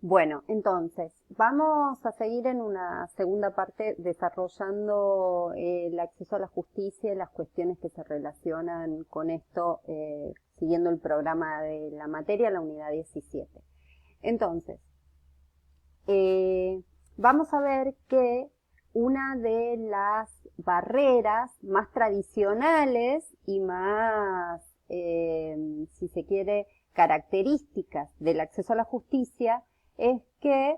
Bueno, entonces, vamos a seguir en una segunda parte desarrollando el acceso a la justicia y las cuestiones que se relacionan con esto, siguiendo el programa de la materia, la unidad 17. Entonces, vamos a ver que una de las barreras más tradicionales y más, si se quiere, características del acceso a la justicia es que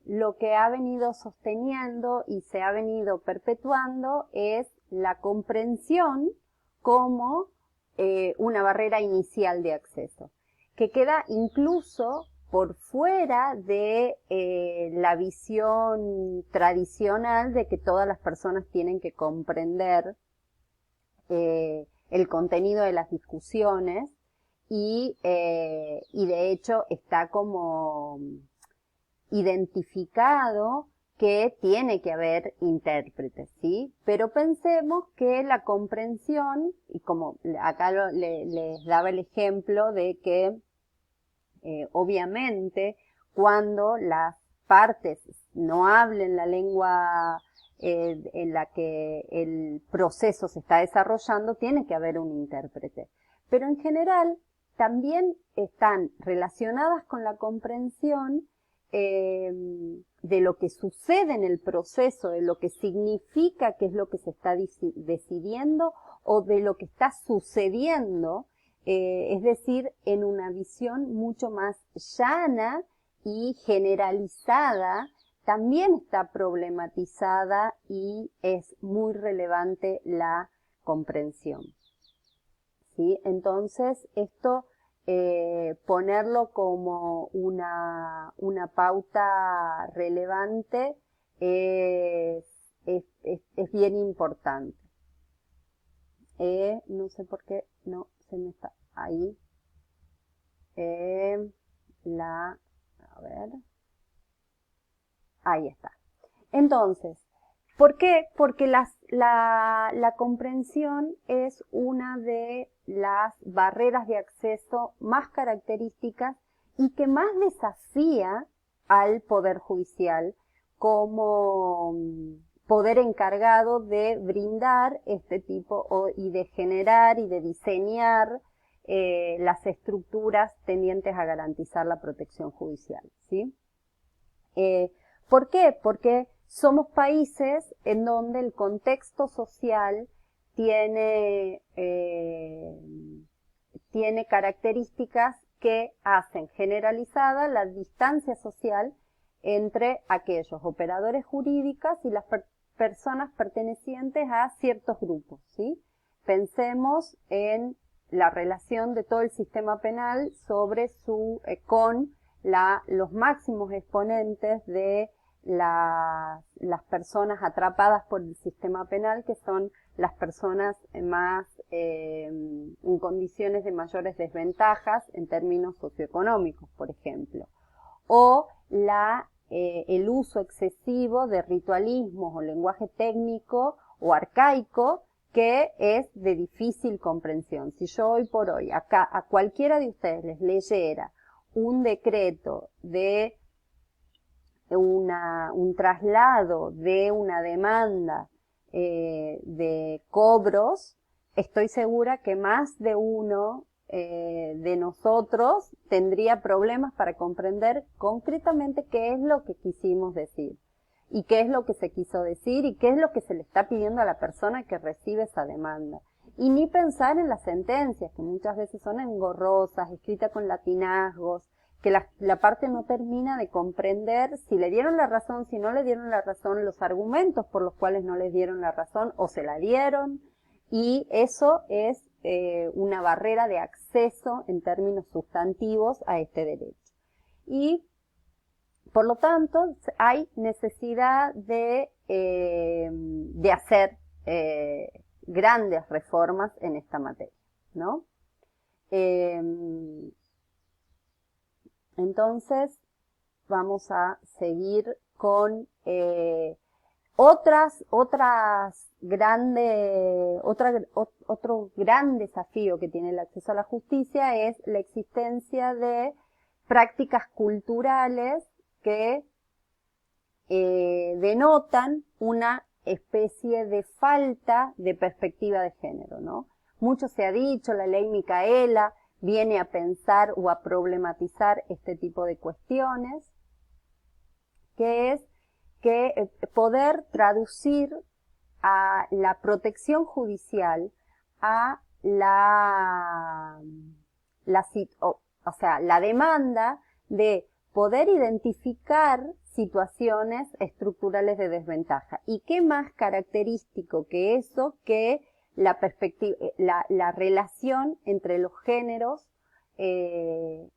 lo que ha venido sosteniendo y se ha venido perpetuando es la comprensión como una barrera inicial de acceso, que queda incluso por fuera de la visión tradicional de que todas las personas tienen que comprender el contenido de las discusiones y de hecho está como identificado que tiene que haber intérpretes, ¿sí? Pero pensemos que la comprensión, y como acá les daba el ejemplo de que obviamente cuando las partes no hablen la lengua en la que el proceso se está desarrollando, tiene que haber un intérprete. Pero en general también están relacionadas con la comprensión de lo que sucede en el proceso, de lo que significa qué es lo que se está decidiendo o de lo que está sucediendo, es decir, en una visión mucho más llana y generalizada, también está problematizada y es muy relevante la comprensión. ¿Sí? Entonces, esto ponerlo como una pauta relevante es bien importante. No sé por qué no se me está ahí. A ver, ahí está. Entonces, ¿por qué? Porque la comprensión es una de las barreras de acceso más características y que más desafía al Poder Judicial como poder encargado de brindar este tipo y de generar y de diseñar las estructuras tendientes a garantizar la protección judicial, ¿sí? ¿Por qué? Porque somos países en donde el contexto social tiene, tiene características que hacen generalizada la distancia social entre aquellos operadores jurídicos y las personas pertenecientes a ciertos grupos, ¿sí? Pensemos en la relación de todo el sistema penal sobre con los máximos exponentes de las personas atrapadas por el sistema penal, que son las personas más en condiciones de mayores desventajas en términos socioeconómicos, por ejemplo, o el uso excesivo de ritualismos o lenguaje técnico o arcaico que es de difícil comprensión. Si yo hoy por hoy acá a cualquiera de ustedes les leyera un decreto de un traslado de una demanda de cobros, estoy segura que más de uno de nosotros tendría problemas para comprender concretamente qué es lo que quisimos decir y qué es lo que se quiso decir y qué es lo que se le está pidiendo a la persona que recibe esa demanda. Y ni pensar en las sentencias, que muchas veces son engorrosas, escritas con latinazgos, que la parte no termina de comprender si le dieron la razón, si no le dieron la razón, los argumentos por los cuales no les dieron la razón o se la dieron, y eso es una barrera de acceso en términos sustantivos a este derecho. Y por lo tanto, hay necesidad de hacer grandes reformas en esta materia, ¿no? Entonces, vamos a seguir con otro gran desafío que tiene el acceso a la justicia es la existencia de prácticas culturales que denotan una especie de falta de perspectiva de género, ¿no? Mucho se ha dicho, la ley Micaela viene a pensar o a problematizar este tipo de cuestiones, que es que poder traducir a la protección judicial a la demanda de poder identificar situaciones estructurales de desventaja. ¿Y qué más característico que eso que la perspectiva, la relación entre los géneros en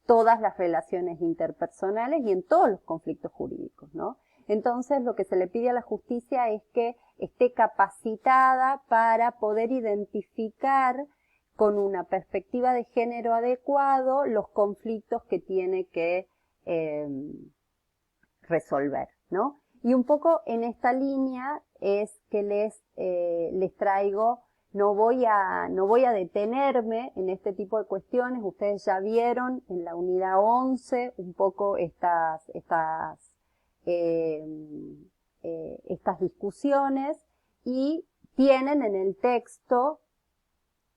todas las relaciones interpersonales y en todos los conflictos jurídicos, ¿no? Entonces, lo que se le pide a la justicia es que esté capacitada para poder identificar con una perspectiva de género adecuado los conflictos que tiene que resolver, ¿no? Y un poco en esta línea es que les traigo, no voy a detenerme en este tipo de cuestiones. Ustedes ya vieron en la unidad 11 un poco estas discusiones, y tienen en el texto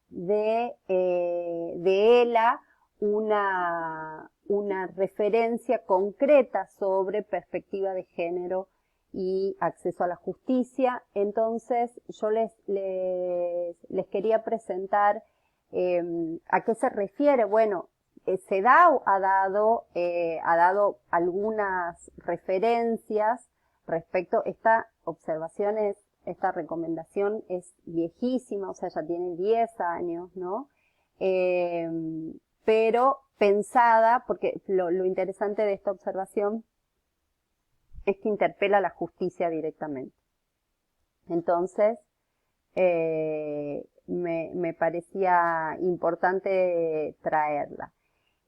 de ELA una referencia concreta sobre perspectiva de género y acceso a la justicia. Entonces yo les quería presentar a qué se refiere. Bueno, CEDAW ha dado algunas referencias respecto. Esta recomendación es viejísima, o sea, ya tiene 10 años, ¿no? Pero pensada, porque lo interesante de esta observación es que interpela a la justicia directamente. Entonces, me parecía importante traerla.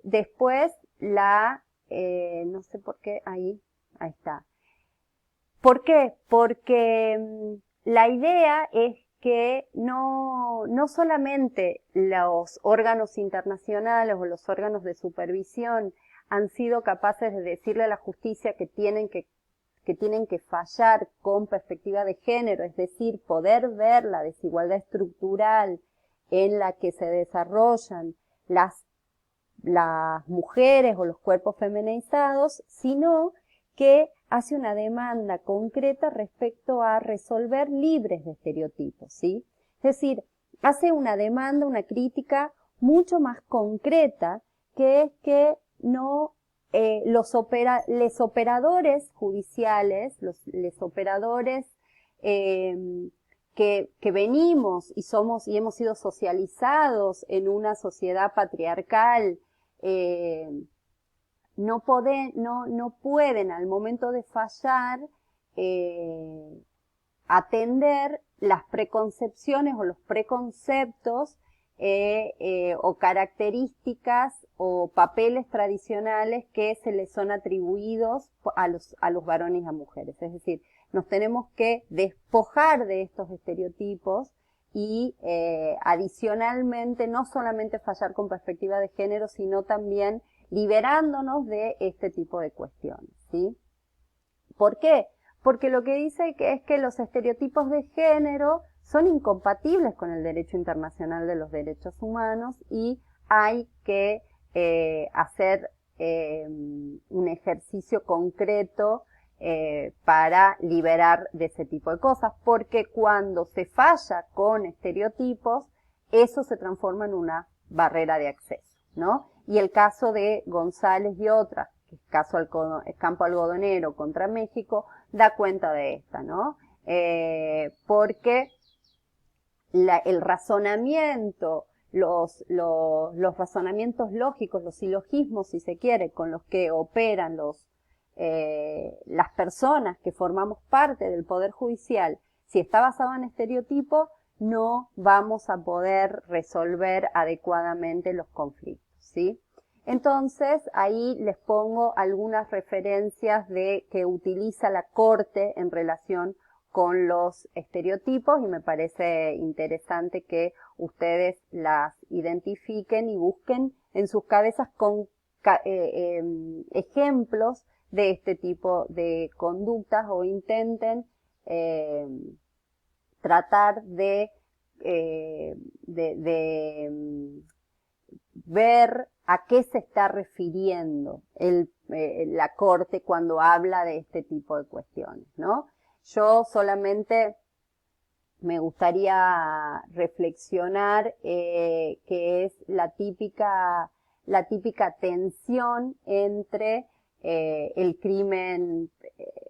Después, no sé por qué, ahí está. ¿Por qué? Porque la idea es que no solamente los órganos internacionales o los órganos de supervisión han sido capaces de decirle a la justicia que tienen que fallar con perspectiva de género, es decir, poder ver la desigualdad estructural en la que se desarrollan las mujeres o los cuerpos feminizados, sino que hace una demanda concreta respecto a resolver libres de estereotipos, ¿sí? Es decir, hace una demanda, una crítica mucho más concreta, que es que no los operadores judiciales, los operadores que venimos y hemos sido socializados en una sociedad patriarcal, no pueden al momento de fallar atender las preconcepciones o los preconceptos o características o papeles tradicionales que se les son atribuidos a los varones y a mujeres. Es decir, nos tenemos que despojar de estos estereotipos y adicionalmente no solamente fallar con perspectiva de género, sino también liberándonos de este tipo de cuestiones, ¿sí? ¿Por qué? Porque lo que dice es que los estereotipos de género son incompatibles con el derecho internacional de los derechos humanos y hay que hacer un ejercicio concreto para liberar de ese tipo de cosas, porque cuando se falla con estereotipos, eso se transforma en una barrera de acceso, ¿no? Y el caso de González y otras, que es Campo Algodonero contra México, da cuenta de esta, ¿no? Porque el razonamiento, los razonamientos lógicos, los silogismos, si se quiere, con los que operan las personas que formamos parte del Poder Judicial, si está basado en estereotipos, no vamos a poder resolver adecuadamente los conflictos, ¿sí? Entonces, ahí les pongo algunas referencias que utiliza la Corte en relación con los estereotipos y me parece interesante que ustedes las identifiquen y busquen en sus cabezas con ejemplos de este tipo de conductas o intenten tratar de ver a qué se está refiriendo la Corte cuando habla de este tipo de cuestiones, ¿no? Yo solamente me gustaría reflexionar que es la típica tensión entre el crimen,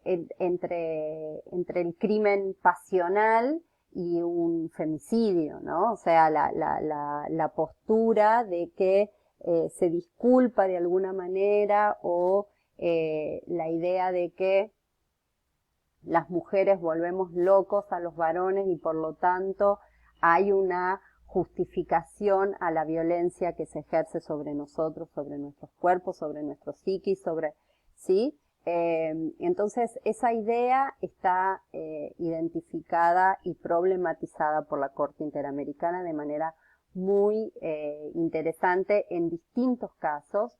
entre el crimen pasional y un femicidio, ¿no? O sea, la postura de que se disculpa de alguna manera o la idea de que las mujeres volvemos locos a los varones y por lo tanto hay una justificación a la violencia que se ejerce sobre nosotros, sobre nuestros cuerpos, sobre nuestro psiquis, ¿sí? Entonces esa idea está identificada y problematizada por la Corte Interamericana de manera muy interesante en distintos casos,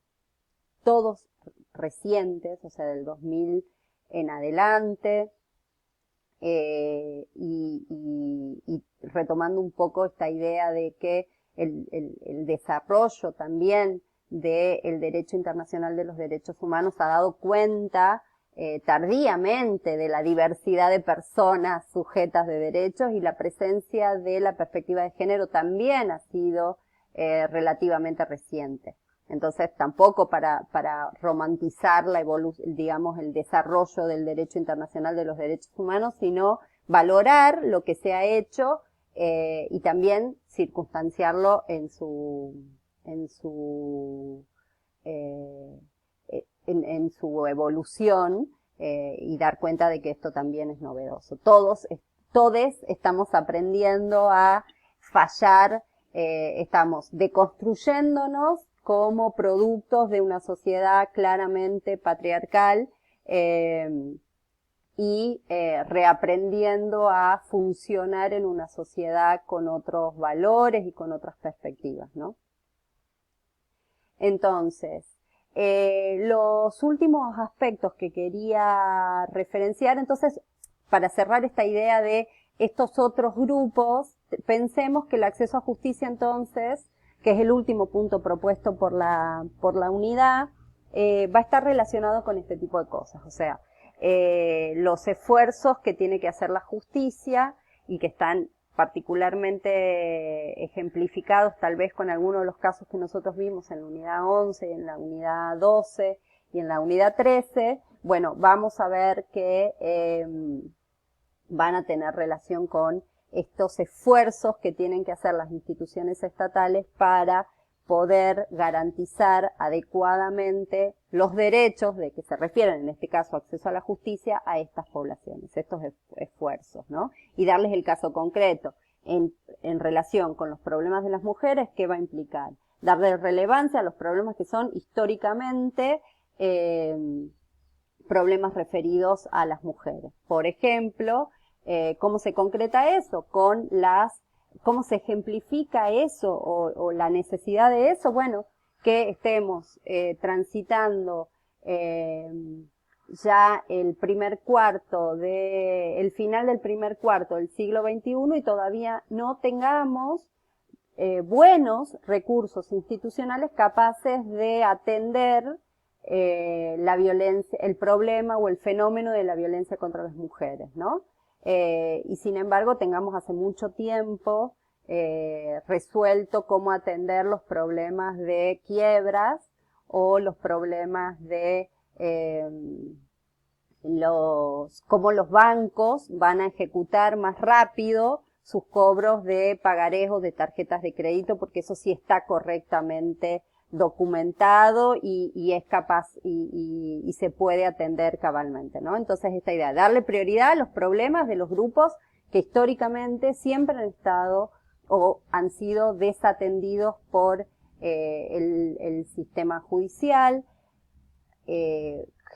todos recientes, o sea, del 2000 en adelante, y retomando un poco esta idea de que el desarrollo también del derecho internacional de los derechos humanos ha dado cuenta tardíamente de la diversidad de personas sujetas de derechos, y la presencia de la perspectiva de género también ha sido relativamente reciente. Entonces, tampoco para romantizar digamos, el desarrollo del derecho internacional de los derechos humanos, sino valorar lo que se ha hecho y también circunstanciarlo en su evolución y dar cuenta de que esto también es novedoso. Todos estamos aprendiendo a fallar, estamos deconstruyéndonos como productos de una sociedad claramente patriarcal y reaprendiendo a funcionar en una sociedad con otros valores y con otras perspectivas, ¿no? Entonces, los últimos aspectos que quería referenciar, entonces, para cerrar esta idea de estos otros grupos, pensemos que el acceso a justicia, entonces, que es el último punto propuesto por la unidad, va a estar relacionado con este tipo de cosas. O sea, los esfuerzos que tiene que hacer la justicia y que están particularmente ejemplificados tal vez con algunos de los casos que nosotros vimos en la unidad 11, en la unidad 12 y en la unidad 13, bueno, vamos a ver que van a tener relación con estos esfuerzos que tienen que hacer las instituciones estatales para poder garantizar adecuadamente los derechos de que se refieren, en este caso acceso a la justicia, a estas poblaciones, estos esfuerzos, ¿no? Y darles el caso concreto en relación con los problemas de las mujeres, ¿qué va a implicar? Darle relevancia a los problemas que son históricamente problemas referidos a las mujeres. Por ejemplo, ¿cómo se concreta eso? ¿Cómo se ejemplifica eso o la necesidad de eso? Bueno, que estemos transitando ya el final del primer cuarto del siglo XXI y todavía no tengamos buenos recursos institucionales capaces de atender la violencia, el problema o el fenómeno de la violencia contra las mujeres, ¿no? Y sin embargo tengamos hace mucho tiempo resuelto cómo atender los problemas de quiebras o los problemas de cómo los bancos van a ejecutar más rápido sus cobros de pagarés o de tarjetas de crédito, porque eso sí está correctamente documentado y es capaz y se puede atender cabalmente, ¿no? Entonces esta idea, darle prioridad a los problemas de los grupos que históricamente siempre han estado o han sido desatendidos por el sistema judicial,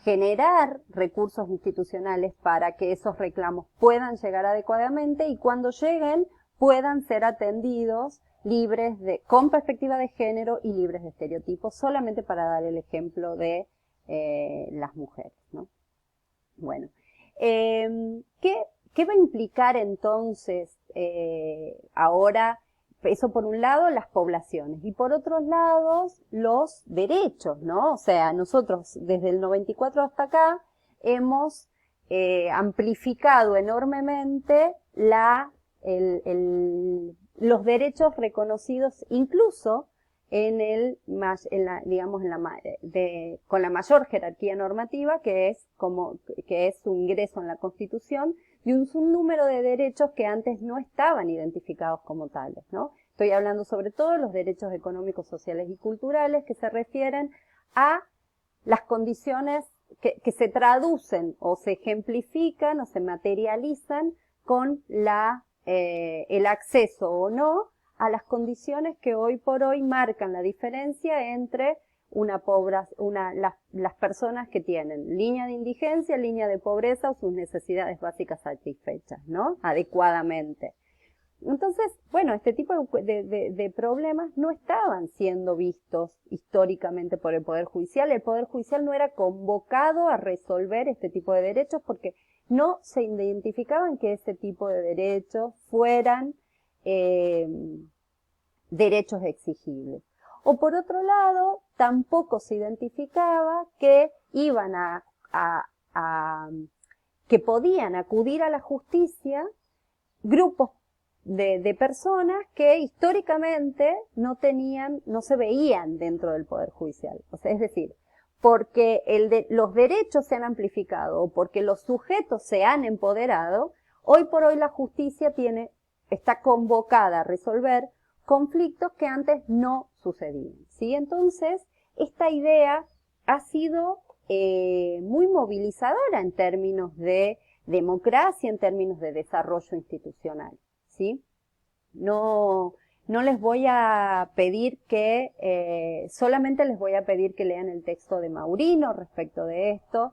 generar recursos institucionales para que esos reclamos puedan llegar adecuadamente y cuando lleguen puedan ser atendidos con perspectiva de género y libres de estereotipos, solamente para dar el ejemplo de las mujeres, ¿no? Bueno, ¿qué va a implicar entonces ahora? Eso por un lado, las poblaciones, y por otros lados, los derechos, ¿no? O sea, nosotros desde el 94 hasta acá hemos amplificado enormemente los derechos reconocidos incluso con la mayor jerarquía normativa, que es su ingreso en la Constitución, de un número de derechos que antes no estaban identificados como tales, ¿no? Estoy hablando sobre todo de los derechos económicos, sociales y culturales, que se refieren a las condiciones que se traducen o se ejemplifican o se materializan con el acceso o no a las condiciones que hoy por hoy marcan la diferencia entre las personas que tienen línea de indigencia, línea de pobreza o sus necesidades básicas satisfechas, ¿no? Adecuadamente. Entonces, bueno, este tipo de problemas no estaban siendo vistos históricamente por el Poder Judicial. El Poder Judicial no era convocado a resolver este tipo de derechos porque no se identificaban que ese tipo de derechos fueran derechos exigibles. O por otro lado, tampoco se identificaba que que podían acudir a la justicia grupos de personas que históricamente no se veían dentro del Poder Judicial. O sea, es decir, porque los derechos se han amplificado o porque los sujetos se han empoderado, hoy por hoy la justicia está convocada a resolver conflictos que antes no sucedían, ¿sí? Entonces, esta idea ha sido muy movilizadora en términos de democracia, en términos de desarrollo institucional, ¿sí? No les voy a pedir solamente les voy a pedir que lean el texto de Maurino respecto de esto.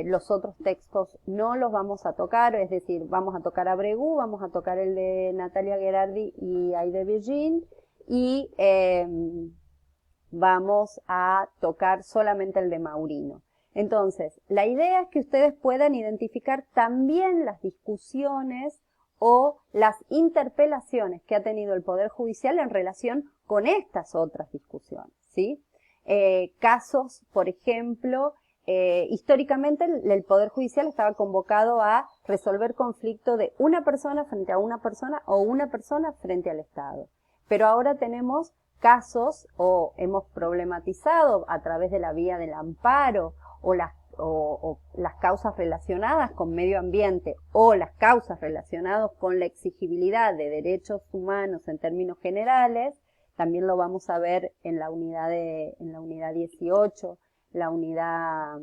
Los otros textos no los vamos a tocar, es decir, vamos a tocar a Bregú, vamos a tocar el de Natalia Gherardi y Aide Virgin, y vamos a tocar solamente el de Maurino. Entonces, la idea es que ustedes puedan identificar también las discusiones o las interpelaciones que ha tenido el Poder Judicial en relación con estas otras discusiones, ¿sí? Casos, por ejemplo, históricamente el Poder Judicial estaba convocado a resolver conflicto de una persona frente a una persona o una persona frente al Estado. Pero ahora tenemos casos o hemos problematizado a través de la vía del amparo o las causas relacionadas con medio ambiente o las causas relacionadas con la exigibilidad de derechos humanos en términos generales. También lo vamos a ver en la unidad 18, la unidad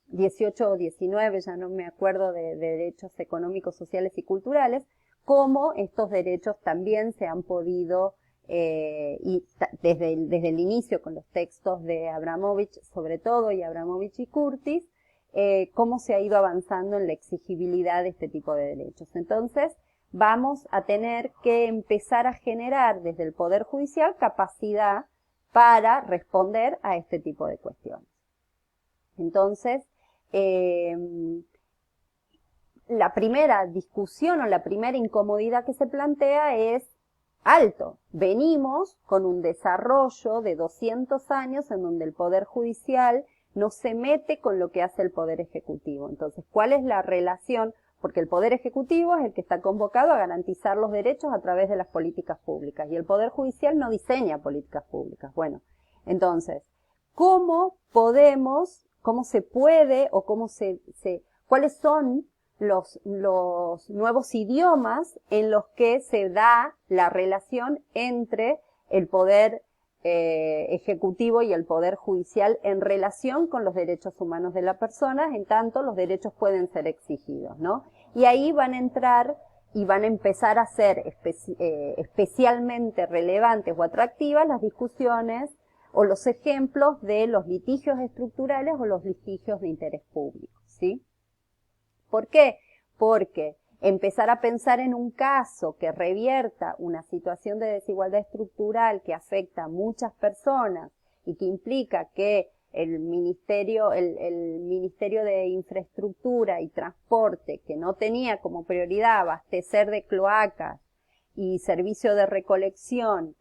18 o 19, ya no me acuerdo, de derechos económicos, sociales y culturales, cómo estos derechos también se han podido, y desde el inicio con los textos de Abramovich sobre todo, y Abramovich y Curtis, cómo se ha ido avanzando en la exigibilidad de este tipo de derechos. Entonces, vamos a tener que empezar a generar desde el Poder Judicial capacidad para responder a este tipo de cuestiones. Entonces, la primera discusión o la primera incomodidad que se plantea es: alto, venimos con un desarrollo de 200 años en donde el Poder Judicial no se mete con lo que hace el Poder Ejecutivo. Entonces, ¿cuál es la relación? Porque el Poder Ejecutivo es el que está convocado a garantizar los derechos a través de las políticas públicas y el Poder Judicial no diseña políticas públicas. Bueno, entonces, ¿cómo se puede o cuáles son los nuevos idiomas en los que se da la relación entre el Poder Ejecutivo y el Poder Judicial en relación con los derechos humanos de las personas, en tanto los derechos pueden ser exigidos, ¿no? Y ahí van a entrar y van a empezar a ser especialmente relevantes o atractivas las discusiones o los ejemplos de los litigios estructurales o los litigios de interés público, ¿sí? ¿Por qué? Porque empezar a pensar en un caso que revierta una situación de desigualdad estructural que afecta a muchas personas y que implica que el Ministerio de Infraestructura y Transporte, que no tenía como prioridad abastecer de cloacas y servicio de recolección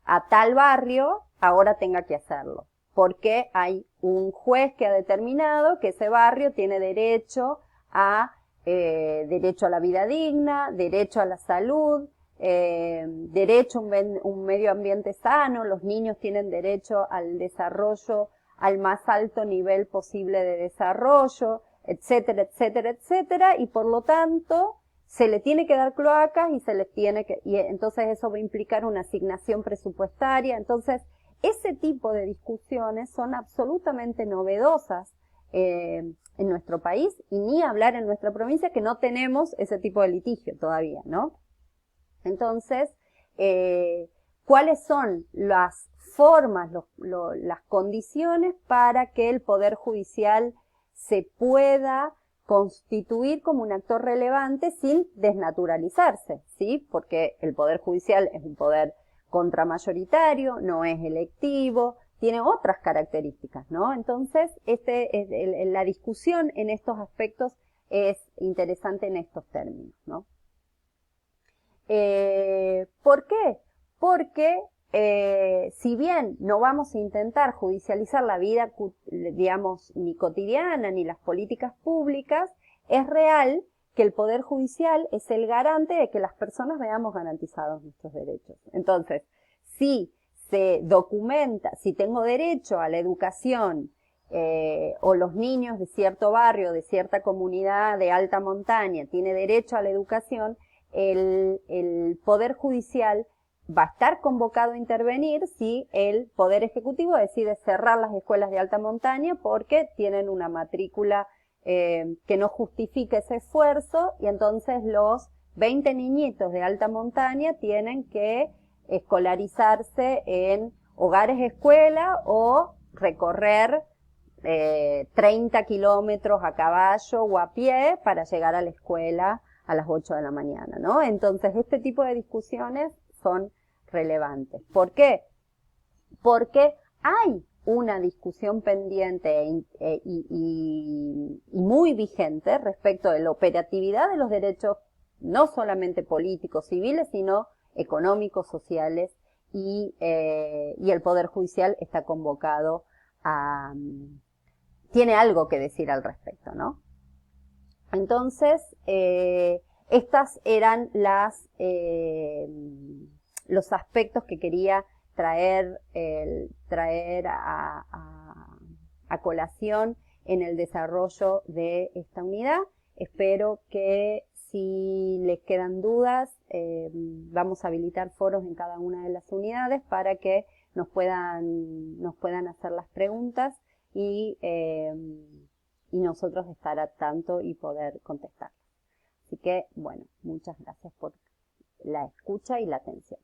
a tal barrio, ahora tenga que hacerlo. Porque hay un juez que ha determinado que ese barrio tiene derecho a la vida digna, derecho a la salud, derecho a un medio ambiente sano, los niños tienen derecho al desarrollo al más alto nivel posible de desarrollo, etcétera, etcétera, etcétera, y por lo tanto se le tiene que dar cloacas y entonces eso va a implicar una asignación presupuestaria. Entonces, ese tipo de discusiones son absolutamente novedosas en nuestro país, y ni hablar en nuestra provincia, que no tenemos ese tipo de litigio todavía, ¿no? Entonces, ¿cuáles son las formas, las condiciones para que el Poder Judicial se pueda constituir como un actor relevante sin desnaturalizarse, ¿sí? Porque el Poder Judicial es un poder contramayoritario, no es electivo, tiene otras características, ¿no? Entonces, la discusión en estos aspectos es interesante en estos términos, ¿no? ¿Por qué? Porque si bien no vamos a intentar judicializar la vida, digamos, ni cotidiana, ni las políticas públicas, es real que el Poder Judicial es el garante de que las personas veamos garantizados nuestros derechos. Entonces, si se documenta, si tengo derecho a la educación, o los niños de cierto barrio, de cierta comunidad de alta montaña, tiene derecho a la educación, el Poder Judicial va a estar convocado a intervenir si el Poder Ejecutivo decide cerrar las escuelas de alta montaña porque tienen una matrícula que no justifica ese esfuerzo, y entonces los 20 niñitos de alta montaña tienen que escolarizarse en hogares escuela o recorrer 30 kilómetros a caballo o a pie para llegar a la escuela a las 8 de la mañana, ¿no? Entonces, este tipo de discusiones son relevantes. ¿Por qué? Porque hay una discusión pendiente y muy vigente respecto de la operatividad de los derechos, no solamente políticos, civiles, sino económicos, sociales, y el Poder Judicial está convocado tiene algo que decir al respecto, ¿no? Entonces, estas eran los aspectos que quería traer a colación en el desarrollo de esta unidad. Espero que, si les quedan dudas, vamos a habilitar foros en cada una de las unidades para que nos puedan hacer las preguntas y nosotros estar al tanto y poder contestar. Así que, bueno, muchas gracias por la escucha y la atención.